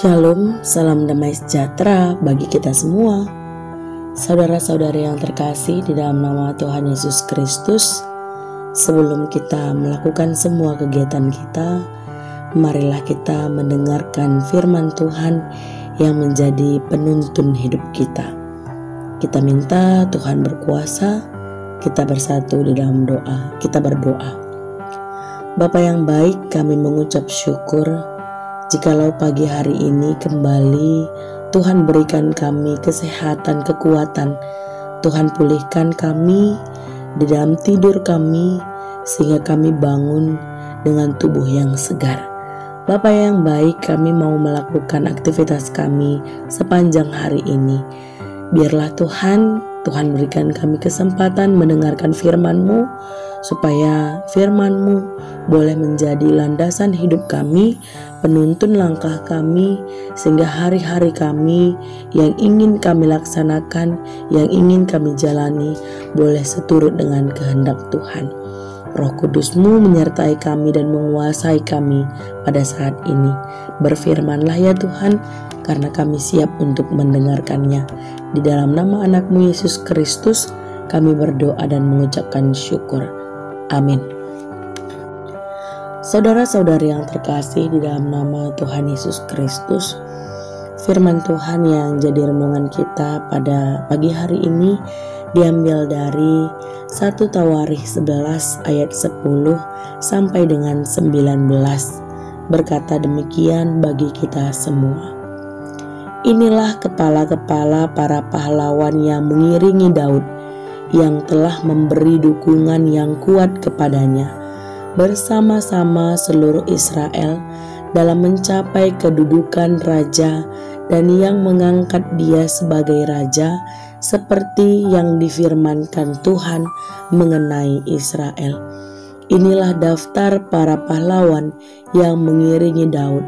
Shalom, salam damai sejahtera bagi kita semua. Saudara-saudari yang terkasih di dalam nama Tuhan Yesus Kristus, sebelum kita melakukan semua kegiatan kita, marilah kita mendengarkan firman Tuhan yang menjadi penuntun hidup kita. Kita minta Tuhan berkuasa, kita bersatu di dalam doa, kita berdoa. Bapa yang baik, kami mengucap syukur jikalau pagi hari ini kembali Tuhan berikan kami kesehatan, kekuatan. Tuhan pulihkan kami di dalam tidur kami sehingga kami bangun dengan tubuh yang segar. Bapa yang baik, kami mau melakukan aktivitas kami sepanjang hari ini. Biarlah Tuhan berikan kami kesempatan mendengarkan firman-Mu, supaya firman-Mu boleh menjadi landasan hidup kami, penuntun langkah kami, sehingga hari-hari kami yang ingin kami laksanakan, yang ingin kami jalani, boleh seturut dengan kehendak Tuhan. Roh Kudus-Mu menyertai kami dan menguasai kami pada saat ini. Berfirmanlah ya Tuhan, karena kami siap untuk mendengarkannya. Di dalam nama anak-Mu Yesus Kristus, kami berdoa dan mengucapkan syukur. Amin. Saudara-saudari yang terkasih di dalam nama Tuhan Yesus Kristus, firman Tuhan yang jadi renungan kita pada pagi hari ini diambil dari 1 Tawarikh 11 ayat 10 sampai dengan 19. Berkata demikian bagi kita semua. Inilah kepala-kepala para pahlawan yang mengiringi Daud, yang telah memberi dukungan yang kuat kepadanya, bersama-sama seluruh Israel dalam mencapai kedudukan raja, dan yang mengangkat dia sebagai raja, seperti yang difirmankan Tuhan mengenai Israel. Inilah daftar para pahlawan yang mengiringi Daud: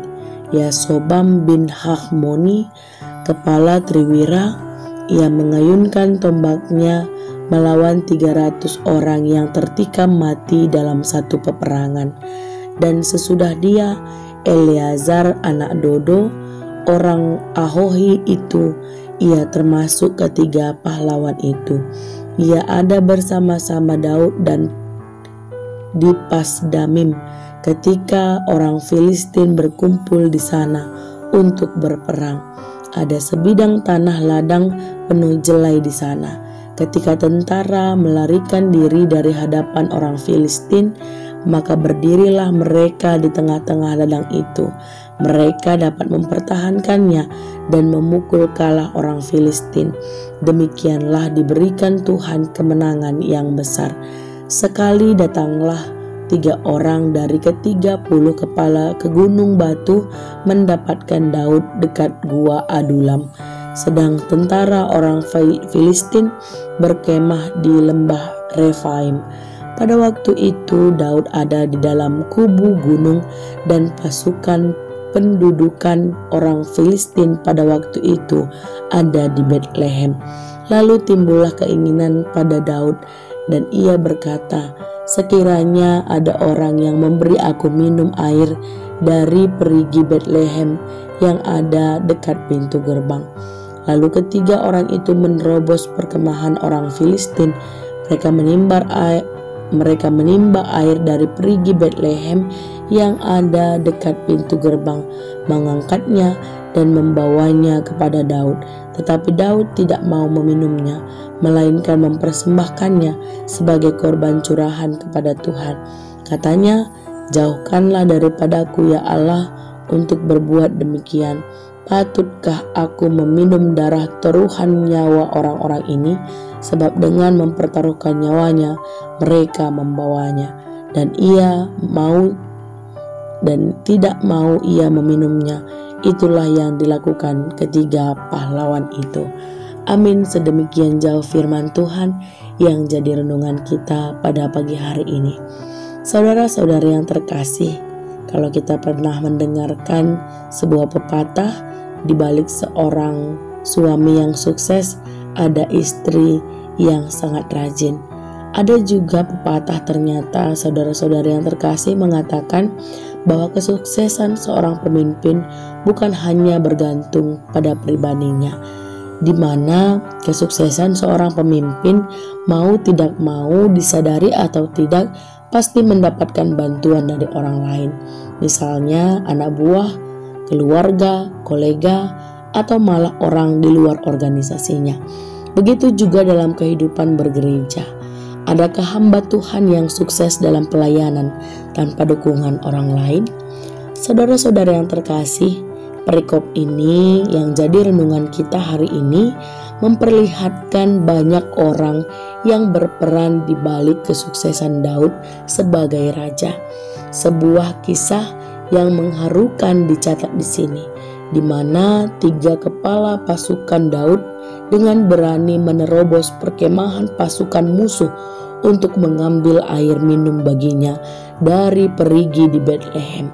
Yasobam bin Hachmoni, kepala Triwira, ia mengayunkan tombaknya melawan 300 orang yang tertikam mati dalam satu peperangan. Dan sesudah dia, Eleazar anak Dodo, orang Ahohi itu, ia termasuk ketiga pahlawan itu. Ia ada bersama-sama Daud dan di Pasdamim ketika orang Filistin berkumpul di sana untuk berperang. Ada sebidang tanah ladang penuh jelai di sana. Ketika tentara melarikan diri dari hadapan orang Filistin, maka berdirilah mereka di tengah-tengah ladang itu. Mereka dapat mempertahankannya dan memukul kalah orang Filistin. Demikianlah diberikan Tuhan kemenangan yang besar. Sekali datanglah 3 orang dari ke-30 kepala ke gunung batu mendapatkan Daud dekat gua Adulam, sedang tentara orang Filistin berkemah di lembah Refaim. Pada waktu itu Daud ada di dalam kubu gunung, dan pasukan pendudukan orang Filistin pada waktu itu ada di Betlehem. Lalu timbullah keinginan pada Daud, dan ia berkata, sekiranya ada orang yang memberi aku minum air dari perigi Betlehem yang ada dekat pintu gerbang. Lalu ketiga orang itu menerobos perkemahan orang Filistin. Mereka menimba air dari perigi Betlehem yang ada dekat pintu gerbang, mengangkatnya dan membawanya kepada Daud. Tetapi Daud tidak mau meminumnya, melainkan mempersembahkannya sebagai korban curahan kepada Tuhan. Katanya, jauhkanlah daripadaku ya Allah untuk berbuat demikian. Patutkah aku meminum darah taruhan nyawa orang-orang ini? Sebab dengan mempertaruhkan nyawanya, mereka membawanya. Dan tidak mau ia meminumnya. Itulah yang dilakukan ketiga pahlawan itu. Amin. Sedemikian jauh firman Tuhan yang jadi renungan kita pada pagi hari ini. Saudara-saudari yang terkasih, kalau kita pernah mendengarkan sebuah pepatah, di balik seorang suami yang sukses ada istri yang sangat rajin. Ada juga pepatah ternyata, saudara-saudari yang terkasih, mengatakan bahwa kesuksesan seorang pemimpin bukan hanya bergantung pada pribadinya, di mana kesuksesan seorang pemimpin mau tidak mau, disadari atau tidak, pasti mendapatkan bantuan dari orang lain. Misalnya anak buah, keluarga, kolega, atau malah orang di luar organisasinya. Begitu juga dalam kehidupan bergereja. Adakah hamba Tuhan yang sukses dalam pelayanan tanpa dukungan orang lain? Saudara-saudara yang terkasih, perikop ini yang jadi renungan kita hari ini memperlihatkan banyak orang yang berperan di balik kesuksesan Daud sebagai raja. Sebuah kisah yang mengharukan dicatat di sini, di mana 3 kepala pasukan Daud dengan berani menerobos perkemahan pasukan musuh untuk mengambil air minum baginya dari perigi di Betlehem.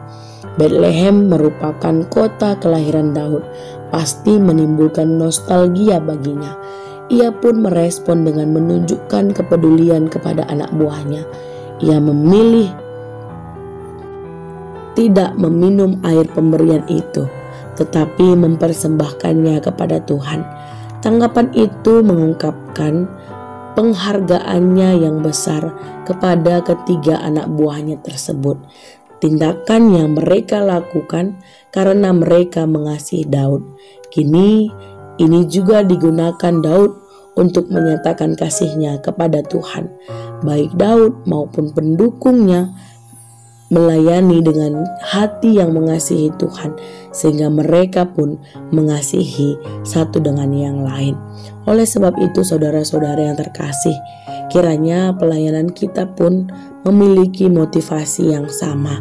Betlehem merupakan kota kelahiran Daud, pasti menimbulkan nostalgia baginya. Ia pun merespon dengan menunjukkan kepedulian kepada anak buahnya. Ia memilih tidak meminum air pemberian itu, tetapi mempersembahkannya kepada Tuhan. Tanggapan itu mengungkapkan penghargaannya yang besar kepada ketiga anak buahnya tersebut. Tindakan yang mereka lakukan karena mereka mengasihi Daud. Kini ini juga digunakan Daud untuk menyatakan kasihnya kepada Tuhan. Baik Daud maupun pendukungnya melayani dengan hati yang mengasihi Tuhan, sehingga mereka pun mengasihi satu dengan yang lain. Oleh sebab itu, saudara-saudara yang terkasih, kiranya pelayanan kita pun memiliki motivasi yang sama.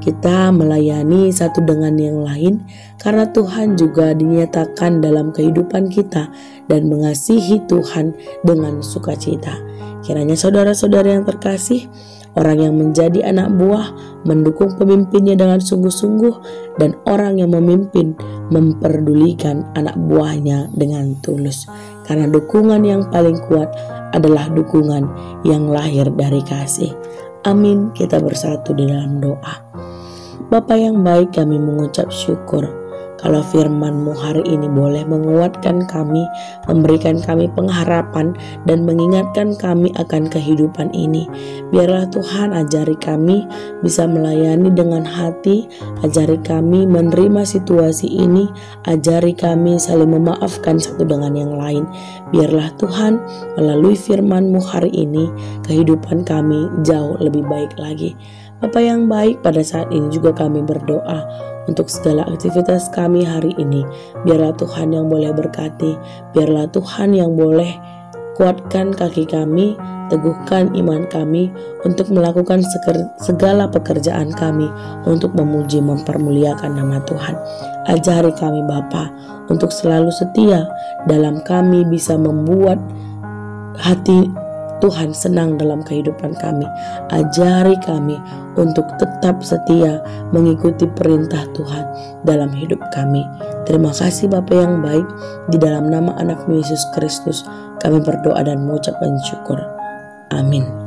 Kita melayani satu dengan yang lain karena Tuhan juga dinyatakan dalam kehidupan kita dan mengasihi Tuhan dengan sukacita. Kiranya saudara-saudara yang terkasih, orang yang menjadi anak buah mendukung pemimpinnya dengan sungguh-sungguh, dan orang yang memimpin memperdulikan anak buahnya dengan tulus. Karena dukungan yang paling kuat adalah dukungan yang lahir dari kasih. Amin. Kita bersatu di dalam doa. Bapa yang baik, kami mengucap syukur kalau firman-Mu hari ini boleh menguatkan kami, memberikan kami pengharapan, dan mengingatkan kami akan kehidupan ini. Biarlah Tuhan ajari kami bisa melayani dengan hati, ajari kami menerima situasi ini, ajari kami saling memaafkan satu dengan yang lain. Biarlah Tuhan melalui firman-Mu hari ini, kehidupan kami jauh lebih baik lagi. Bapa yang baik, pada saat ini juga kami berdoa untuk segala aktivitas kami hari ini. Biarlah Tuhan yang boleh berkati, biarlah Tuhan yang boleh kuatkan kaki kami, teguhkan iman kami untuk melakukan segala pekerjaan kami untuk memuji mempermuliakan nama Tuhan. Ajari kami Bapa untuk selalu setia dalam kami bisa membuat hati Tuhan senang dalam kehidupan kami. Ajari kami untuk tetap setia mengikuti perintah Tuhan dalam hidup kami. Terima kasih Bapa yang baik, di dalam nama anak-Mu Yesus Kristus kami berdoa dan mengucapkan syukur. Amin.